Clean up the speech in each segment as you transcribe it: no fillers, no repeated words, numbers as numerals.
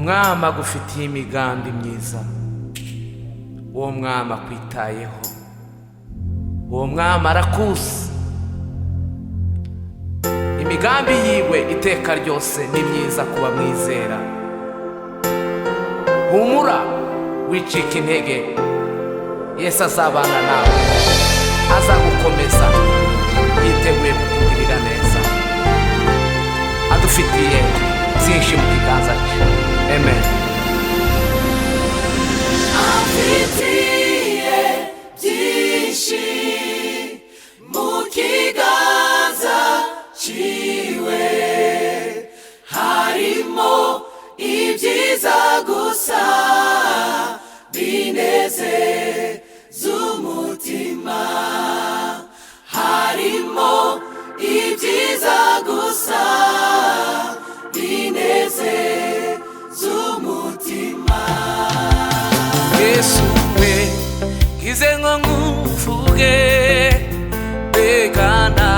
umwami agufitiye imigambi myiza, uwo mwami akwitayeho, uwo mwami arakuzi. Imigambi yiwe iteka ryose ni myiza kuba mwizera. Humura, wicika intege, Yesu azabana nawe, azagukomeza, yiteguye kukugirira neza, adufitiye byinshi mu kiganza cye. Amen. Afitiye byinshi mu kiganza ciwe, harimo ibyiza gusa binezeza umutima, harimo ibyiza gusa binezeza umutima. Yesu we ngize ngo nguvuge, begana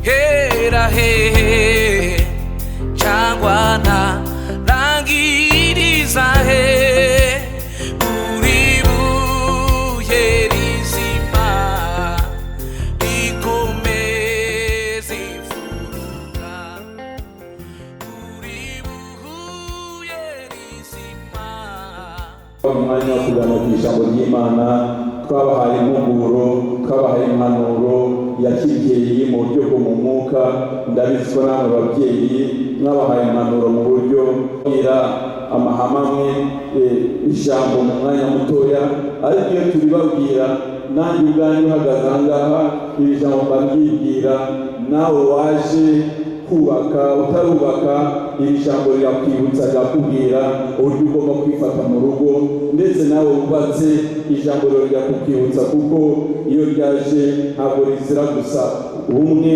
hera hehe cyangwa ntarangiriza he, uri buye rizima rikomeza imfuruka, uri buye rizima. Umwanya wo kuganira ku ijambo ry'Imana, twabahaye impuguro, twabahaye impanuro ya kibyeyi mu buryo bwo mu mwuka. Ndabizi ko namwe babyeyi mwabahaye impanuro mu buryo bwira amahame amwe ijambo mu mwanya mutoya, ariko iyo turibabwira nanjye ubwanjye uhagaze aha ngaha iri jambo mbaryibwira, nawe waje kubaka utarubaka iri jambo rirakwibutsa ryakubwira uburyo ugomba kwifata mu rugo, ndetse nawe wubatse ijambo rirakwibutsa, kuko iyo ryaje ntabwo rizira gusa umwe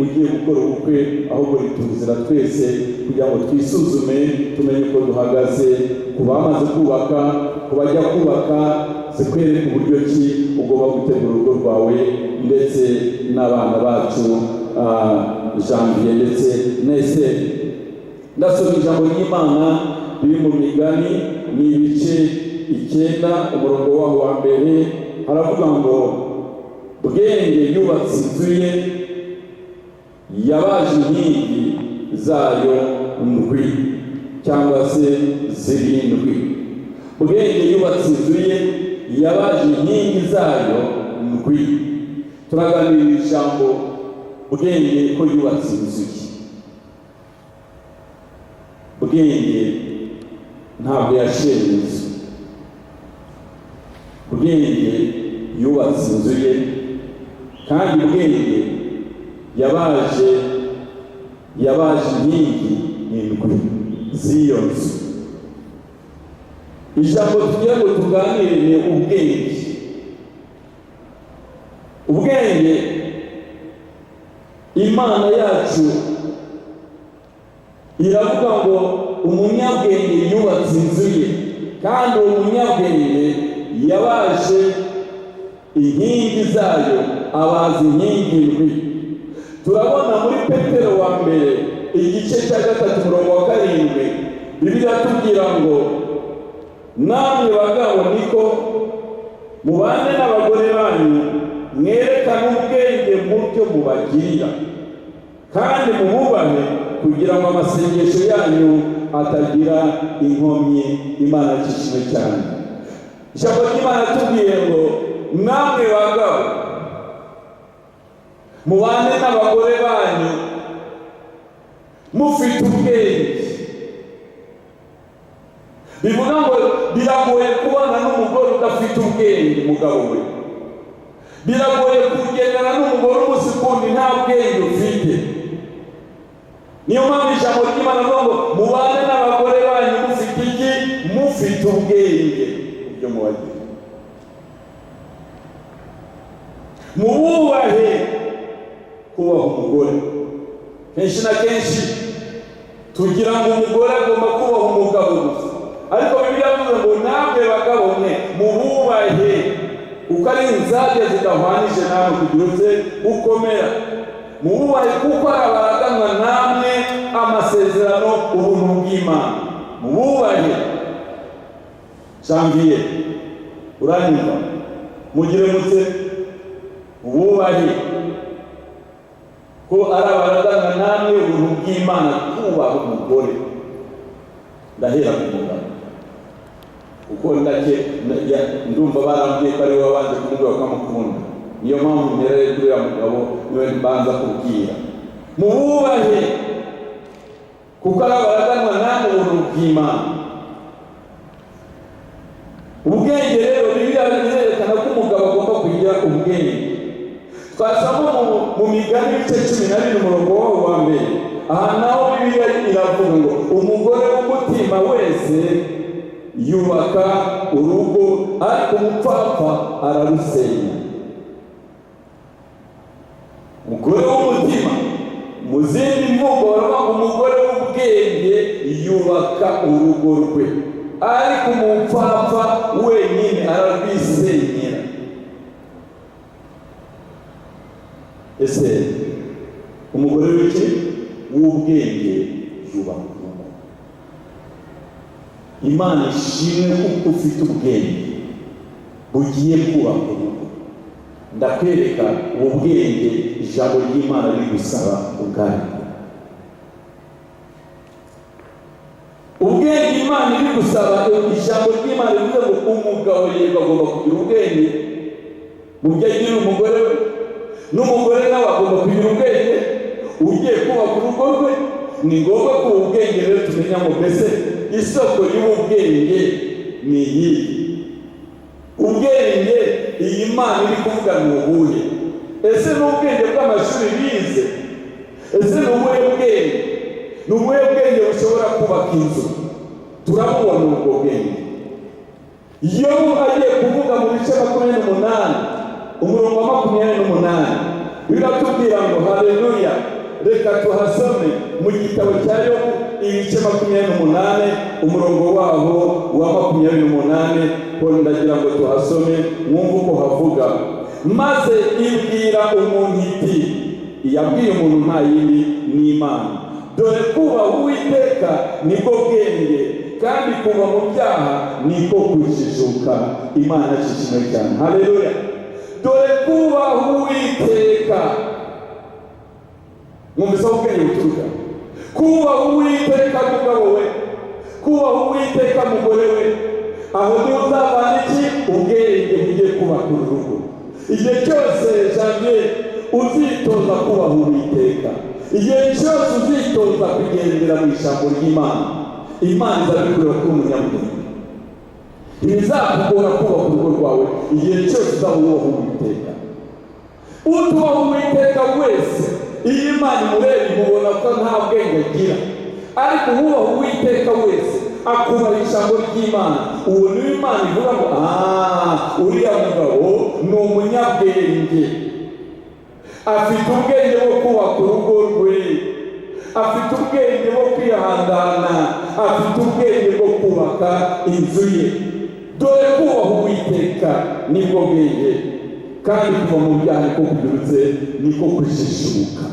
ugiye gukora ubukwe, ahubwo rituzira twese kugira ngo twisuzume tumenye uko duhagaze, ku bamaze kubaka, ku bajya kubaka, zikwereka uburyo ki ugomba gutegura urugo rwawe ndetse n'abana bacu Janvier ndetse n'Esther. Ndasoma ijambo ry'Imana riri mu Migani, ni ibice 9 umurongo waho wa mbere, haravuga ngo Bwenge yubatse inzu ye, yabaje inkingi zayo ndwi cyangwa se zirindwi. Bwenge yubatse inzu ye, yabaje inkingi zayo ndwi. Turaganira ijambo Bwenge ko yubatse inzu ye. Bwenge ntabwo yashenye inzu. Bwenge yubatse inzu ye, kandi Bwenge yabaje inkingi indwi z'iyo nzu. Ijambo tugiye ngo tuganire ni ubwenge. Ubwenge, Imana yacu iravuga ngo umunyabwenge yubatse inzu ye, kandi uwo munyabwenge yabaje inkingi zayo, abaza inkingi ndwi. Turabona muri Petero wa mbere igice cya 3 umurongo wa 7, Bibiliya tubwira ngo namwe bagabo niko mubane n'abagore banyu, mwerekane ubwenge mu byo mubagirira, kandi mububahe, kugira ngo amasengesho yanyu atagira inkomyi. Imana ishimwe cyane. Ijambo ry'Imana tubwiye ngo namwe bagabo mubane n'abagore banyu mufite ubwenge. Bivuga ngo biragoye kubana n'umugore udafite ubwenge, mugabo we. Biragoye kugendana n'umugore umunsi kundi nta bwenge ufite. Niyo mpamvu ijambo ry'Imana rivuga ngo mubane n'abagore banyu mufite iki? Mufite ubwenge ibyo mubagira. Mububahe. Kubaha umugore, kenshi na kenshi tugira ngo umugore agomba kubaha umugabo gusa, ariko Bibiliya ivuga ngo namwe bagabo mwe mububahe, kuko ari inzabya zidahwanije namwe kugira uze ukomera. Mububahe kuko ari abaraganwa namwe amasezerano ubuntu bw'Imana. mububahe. Janvier uranyumva? Mugire mutse mububahe ko ari abaradana namwe ubuntu bw'Imana kubaha umugore. Ndahera ku mugabo kuko ndumva barambwiye ko ari we wabanje kumubwira ko amukunda. Niyo mpamvu mpereye kuri uriya mugabo niwe mbanza kubwira mububahe kuko ari abaraganwa namwe ubuntu bw'Imana. Ubwenge rero Bibiliya irerekana ko umugabo agomba kugira ubwenge. Twasoma mu Migani ibice 12 umurongo wa mbere. Aha naho Bibiliya iravuga ngo umugore w'umutima wese yubaka urugo ariko umupfapfa ararusenya. Umugore w'umutima mu zindi mvugo baravuga ngo umugore w'ubwenge yubaka urugo rwe ariko umupfapfa wenyine ararwisenyera. Ese umugore w'iki w'ubwenge yubaka urugo. Imana ishimwe kuko ufite ubwenge bugiye kubaka urugo. Ndakwereka ubu bwenge ijambo ry'Imana riri gusaba ubwari. Ubwenge Imana iri gusaba ijambo ry'Imana rivuga ngo umugabo yego agomba kugira ubwenge mu byo agira umugore we, n'umugore nawe agomba kugira ubwenge ugiye kubaka urugo rwe. Ni ngombwa ko ubwenge rero tumenya ngo mbese isoko y'ubwenge ni iyi. Ubwenge iyi Imana iri kuvuga ni ubuhe? Ese ni ubwenge bw'amashuri bize? Ese ni ubuhe bwenge? Ni ubuhe bwenge bushobora kubaka inzu? Turabubona ubwo bwenge. Yobu agiye kuvuga mu bice 28 umurongo wa 28 biratubwira ngo haleluya. Reka tuhasome mu gitabo cya Yobu ibice 28 umurongo waho wa 28. Ko ndagira ngo tuhasome mwumve uko havuga. Maze ibwira umuntu iti, yabwiye umuntu nta yindi ni Imana, dore kubaha Uwiteka nibwo bwenge kandi kuva mu byaha niko kujijuka. Imana ishimwe cyane. Haleluya. Dore kubaha Uwiteka. Mwumvise ubwenge buturuka. Kubaha Uwiteka mugabo we, kubaha Uwiteka mugore we, aho niho uzavana iki? Ubwenge bugiye kubaka urugo. Igihe cyose Janvier uzitoza kubaha Uwiteka, igihe cyose uzitoza kugendera mu ijambo ry'Imana, Imana izabikurira kuri umunyabwenge. Ntibizakugora kubaka urugo rwawe igihe cyose uzaba wubaha Uwiteka. Utubaha Uwiteka wese iyo Imana imureba imubona ko nta bwenge agira, ariko uwubaha Uwiteka wese akubaha ijambo ry'Imana, uwo niwe Imana ivuga ngo uriya mugabo ni umunyabwenge, afite ubwenge bwo kubaka urugo rwe, afite ubwenge bwo kwihangana, afite ubwenge bwo kubaka inzu ye. Dore kubaha Uwiteka nibwo bwenge kandi kuva mu byaha niko kubyutse niko kujijuka.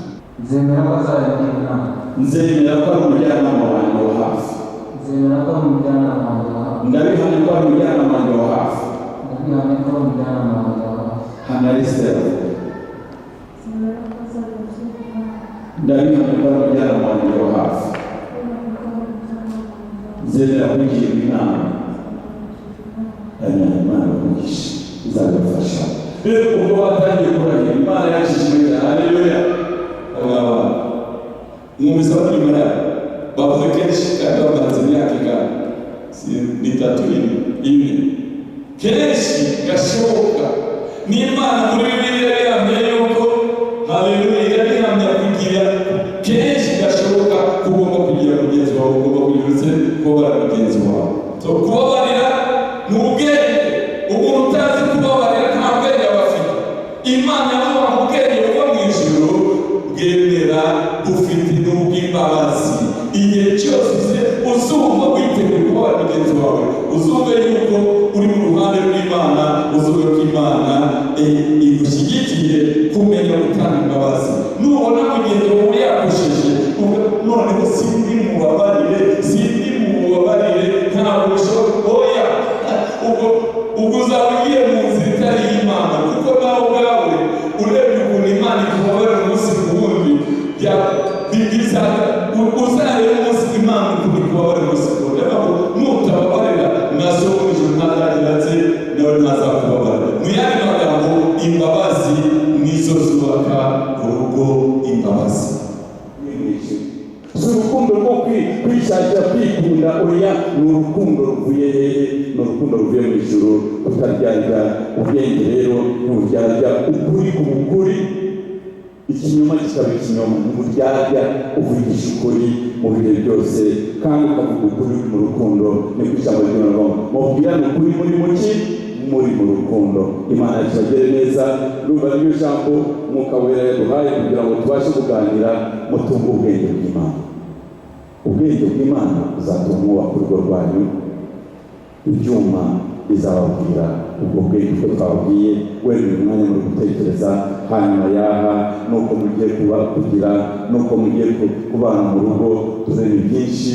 Nzemera ko azabigirira inama. Nzemera ko ari umujyanama wanjye wa hafi. Nzemera ko ari umujyanama wanjye wa hafi. Ndabihamya ko ari umujyanama wanjye wa hafi. Ndabihamya ko ari umujyanama wanjye wa hafi. Hanalisera. Ndabihamya ko ari umujyanama wanjye wa hafi. Nzemera kugirwa inama. Imana umugisha izabafasha. Rero ubwo batangiye kurahira Imana yashishimye. Haleluya. Mwumvise abanyuma bavuze kenshi kandi bamaze imyaka ingana ni 3 ine kenshi gashoboka n'Imana muri Bibiliya yamye yuko haleluya yamye kugira kenshi gashoboka kugomba kugira mugenzi wawe, ugomba kugira kubabara mugenzi wawe. So kubabarira ni ubwenge. Umuntu utazi kubabarira nta bwenge aba afite. Imana yamuha ubwenge buva mu ijuru bwemera bufite n'ubw'imbabazi. Igihe cyose uzumva witeguye kubabarira mugenzi wawe, uzumve yuko uri mu ruhande rw'Imana, uzumve ko Imana igushyigikiye kumenya gutanga imbabazi. Nubona mugenzi wawe yakosheje noneho sindi mubabarire mwinshi si urukundo rwo kwishakira kwikunda oya ni urukundo ruvuye hehe ni urukundo ruvuye mu ijuru tutaryarya ubwenge rero nturyarya ukuri ku bukuri ikinyoma kikaba ikinyoma nturyarya uvugisha ukuri mu bihe byose kandi ukavuga ukuri mu rukundo ni ku ijambo ry'Imana mubwirane ukuri muri muki muri mu rukundo Imana ikibagere neza numva n'iryo jambo Mwuka Wera yaduhaye kugira ngo tubashe kuganira mutunga ubwenge bw'Imana ubwenge bw'Imana buzatuma mwubaka urugo rwanyu ibyuma bizababwira ubwo bwenge ko twabwiye wenda uyu mwanya muri gutekereza hanyuma yaha nuko mugiye kugira nuko mugiye kubana mu rugo tuzanye byinshi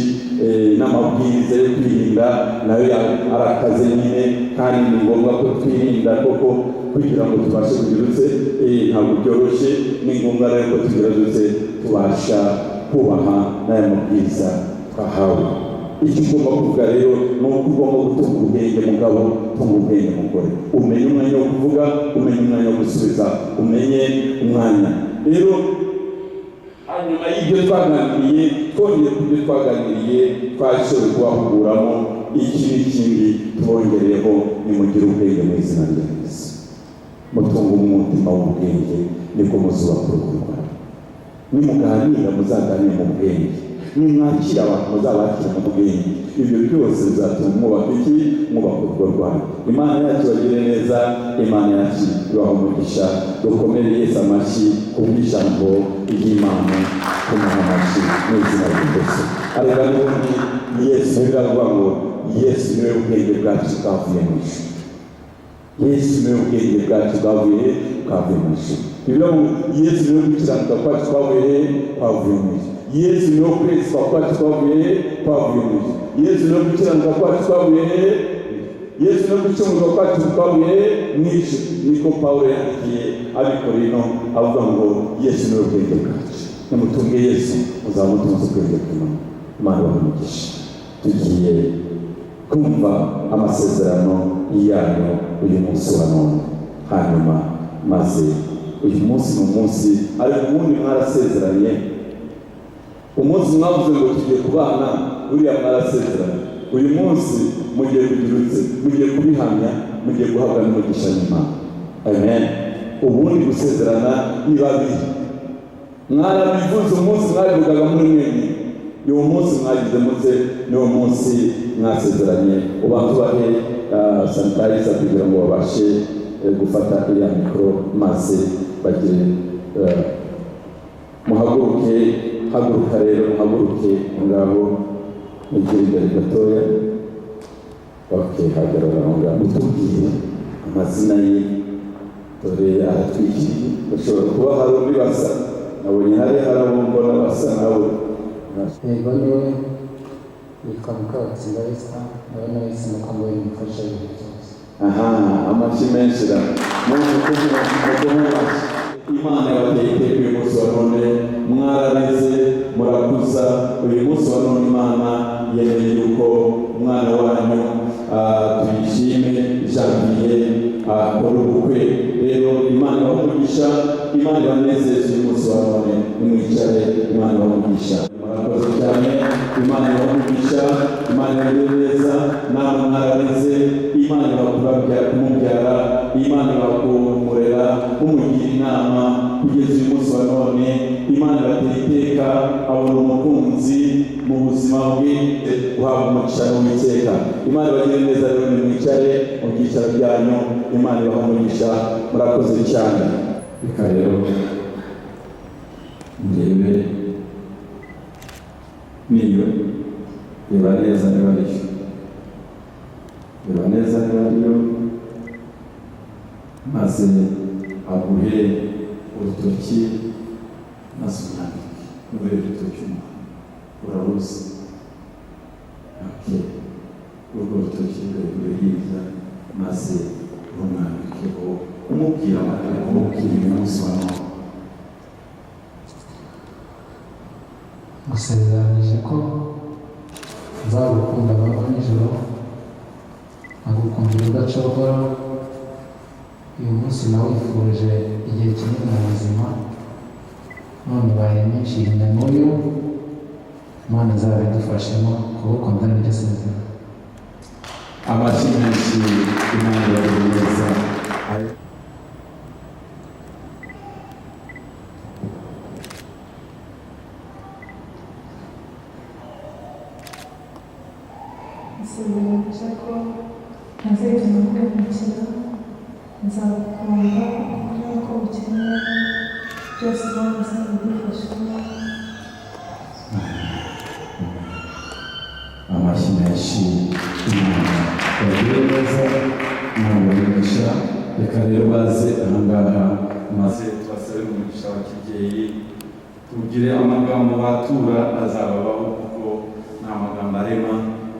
n'amabwiriza yo kwirinda nayo arakaze nyine kandi ni ngombwa ko twirinda koko kugira ngo tubashe kugirutse ntabwo byoroshye ni ngombwa rero ko tugirutse tubasha kubaha n'aya mabwiriza twahawe icyo ugomba kuvuga rero ni uko ugomba gutunga ubwenge mugabo tunga ubwenge mugore umenye umwanya wo kuvuga umenye umwanya wo gusubiza umenye umwanya rero hanyuma y'ibyo twaganiriye twongeye ku byo twaganiriye twashoboye kubahuguramo iki n'ikindi tubongereyeho nimugire ubwenge mu izina rya Yesu mutunga umutima w'ubwenge niko muzubaka urugo rwanyu nimuganira muzaganire mu bwenge nimwakira abantu muzabakira mu bwenge ibyo byose bizatuma mwubaka iki mwubaka urugo rwanyu Imana yacu bagire neza Imana yacu ibaha umugisha dukomere Yesu amashyi kubw'ijambo ry'Imana kumuha amashyi mu izina rya Yesu arega n'ubundi Yesu biravuga ngo Yesu niwe ubwenge bwacu bwavuye mu ijuru Yesu niwe ubwenge bwacu bwavuye mu ijuru bivuga ngo Yesu niwe gukiranuka kwacu kwavuye mu ijuru Yesu niwe kwezwa kwacu kwavuye mu ijuru Yesu niwe gukiranuka kwacu kwavuye Yesu niwe gucungurwa kwacu kwavuye mu ijuru niko Pawulo yandikiye abikorino avuga ngo Yesu niwe ubwenge bwacu nimutunge Yesu muzaba mutunze ubwenge bw'Imana Imana ibahe tugiye kumva amasezerano yanyu uyu munsi wa none hanyuma maze uyu munsi ni umunsi ariko ubundi mwarasezeranye umunsi mwavuze ngo tugiye kubana buriya mwarasezeranye uyu munsi mugiye kugirutse mugiye kubihamya mugiye guhabwa n'umugisha n'Imana amen ubundi gusezerana ni babiri mwarabivuze umunsi mwabivugaga muri mwenye uyu munsi mwagize muze niwo munsi mwasezeranye ubanza ubahe sanitayiza kugira ngo babashe gufata iriya mikoro maze bagire muhaguruke haguruka rero muhaguruke ngaho mugire imbere gatoya hagarara aho ngaho mutubwire amazina ye dore aratwikiriye bashobora kuba hari undi basa nabonye hari abo mbona basa nawe yego niwe yitwa Mukabatsinda Esther nawe nahisemo ko ngo yimufasha ibintu byose amashyi menshi ra Imana yabateye iteka uyu munsi wa none mwarareze murakuza uyu munsi wa none Imana yemeye yuko umwana wanyu tuyishime Janvier akora ubukwe rero Imana ibamugisha Imana ibanezeze uyu munsi wa none nimwicare Imana ibamugisha murakoze cyane Imana ibamugisha Imana ibanezeza namwe mwarareze Imana ibakurabya kumubyara Imana ibakumurera umugira inama kugeza uyu munsi wa none Imana ibateye iteka abona umukunzi mu buzima bwe guhabwa umugisha n'Uwiteka Imana ibagire neza rero nimwicare mu byicaro byanyu Imana ibaha umugisha murakoze cyane reka rero ndebe niyo reba neza niba ariyo reba neza niba ariyo maze aguhe urutoki maze umwandike ube urutoki uraruzi urwo rutoki rurerure hirya maze umwandikeho umubwira amagambo umubwira umunsi wa none gusezeranije ko nzagukunda amanywa n'ijoro nkagukundira udacogora uyu munsi nawifurije igihe kinini mu buzima none bayanyishimye n'uyu Imana azabidufashemo kuko ndani n'iryo sezerano. amashyi menshi Imana yagize neza. Nsimbukije ko ntazigera kwimukira, nzagukunda nk'uko ukeneye byose Imana izabigufashamo. amashyi menshi Imana yagize neza. Imana yabigisha. Reka rero baze ahangaha maze tubasabe umugisha wa kibyeyi, tugire amagambo batura azababaho kuko ni amagambo arema.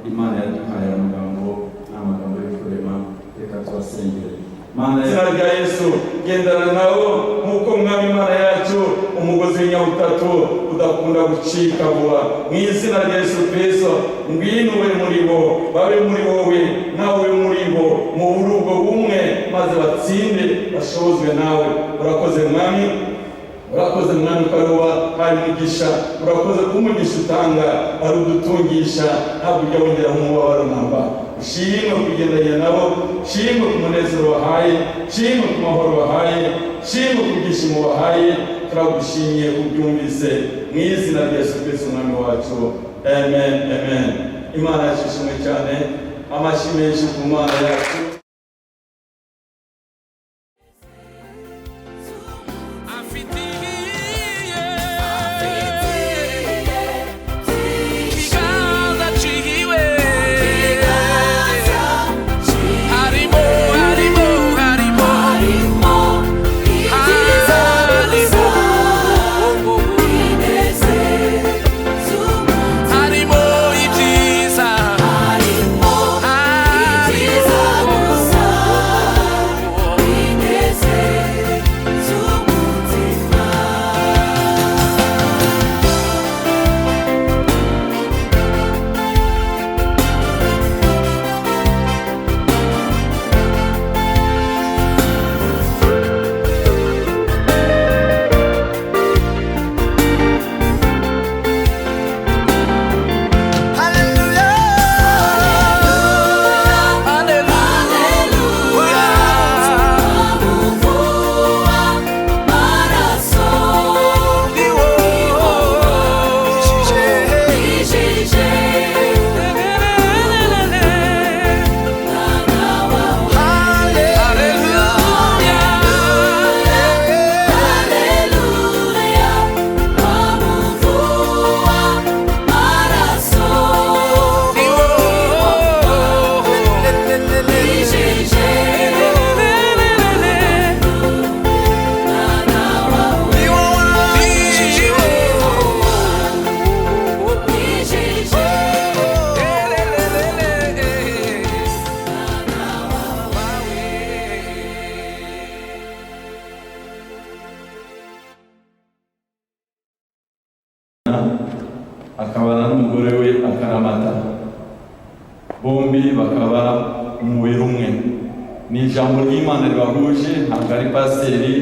Imana yaduhaye amagambo, ni amagambo yo kurema. Reka tubasengere. Mana izina rya Yesu, gendana nabo nk'uko Mwami Imana yacu umugozi w'inyabutatu udakunda gucika vuba. Mu izina rya Yesu Kristo, ngwino ube muri bo, babe muri wowe, nawe ube muri bo, mu burugo bumwe, maze batsinde bashobozwe nawe. Urakoze Mwami, urakoze Mwami ko ari wahaye umugisha, urakoze ko umugisha utanga ari udutungisha, ntabwo ujya wongera umubabaro namba. Ushimwe kugendanya nabo, ushimwe ku munezero wahaye, ushimwe ku mahoro wahaye, ushimwe ku byishimo wahaye. Turagushimiye kubyumvise mu izina rya Yesu Kristo Umwami wacu, amen, amen. Imana yashishimwe cyane, amashyi menshi ku Mana yacu. akabana n'umugore we akaramata, bombi bakaba umubiri umwe. Ni ijambo ry'Imana ribahuje, ntabwo ari pasiteri,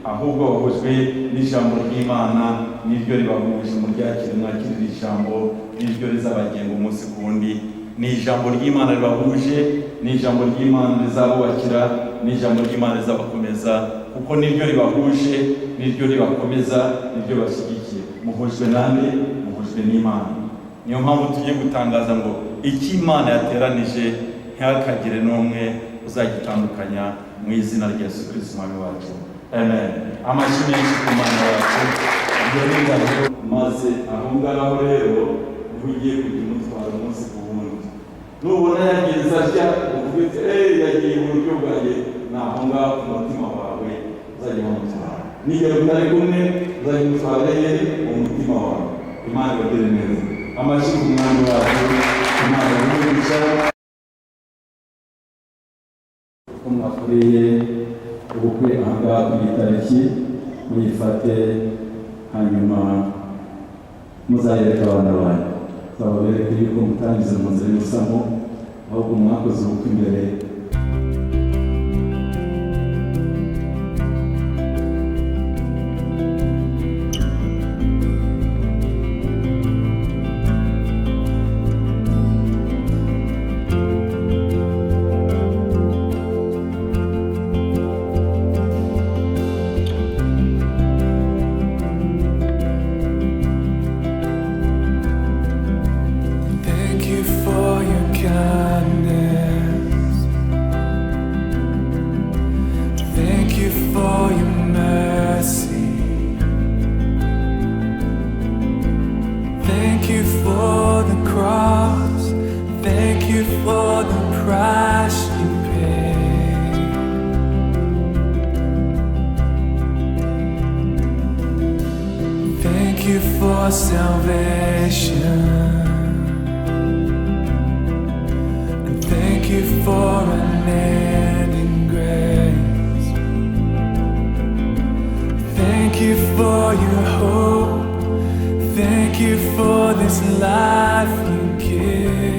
ahubwo bahujwe n'ijambo ry'Imana, niryo ribahuje. Muryakire, mwakirire ijambo, niryo rizabagenga umunsi ku wundi. Ni ijambo ry'Imana ribahuje, ni ijambo ry'Imana rizabubakira, ni ijambo ry'Imana rizabakomeza, kuko niryo ribahuje, niryo ribakomeza, niryo bashyigikiye. Muhujwe nande? Muhujwe n'Imana. Niyo mpamvu tugiye gutangaza ngo iki Imana yateranije ntihakagire n'umwe uzagitandukanya, mu izina rya Yesu Kristo Umwami wacu, amen. Amashyi menshi ku Mana yacu. Maze aho ngaho rero ugiye kujya umutwara umunsi ku wundi. Nubona yagize atya uvuge uti yagiye iburyo bwanjye, ni aho ngaho ku mutima wawe uzajya umutwara. Nigera utari kumwe uzajya umutwara yeri mu mutima wawe. Imana ibagire neza. Amashyi ku Mwami wacu, Imana y'umugisha. Ko mwakoreye ubukwe aha ngaha ku itariki, muyifate hanyuma muzayereka abana banyu, tuzababereke yuko mutangiza mu nzira y'ubusamo, ahubwo mwakoze ubukwe imbere. you for the price you paid. Thank you for salvation. And thank you for unending grace. Thank you for your hope. Thank you for this life you give.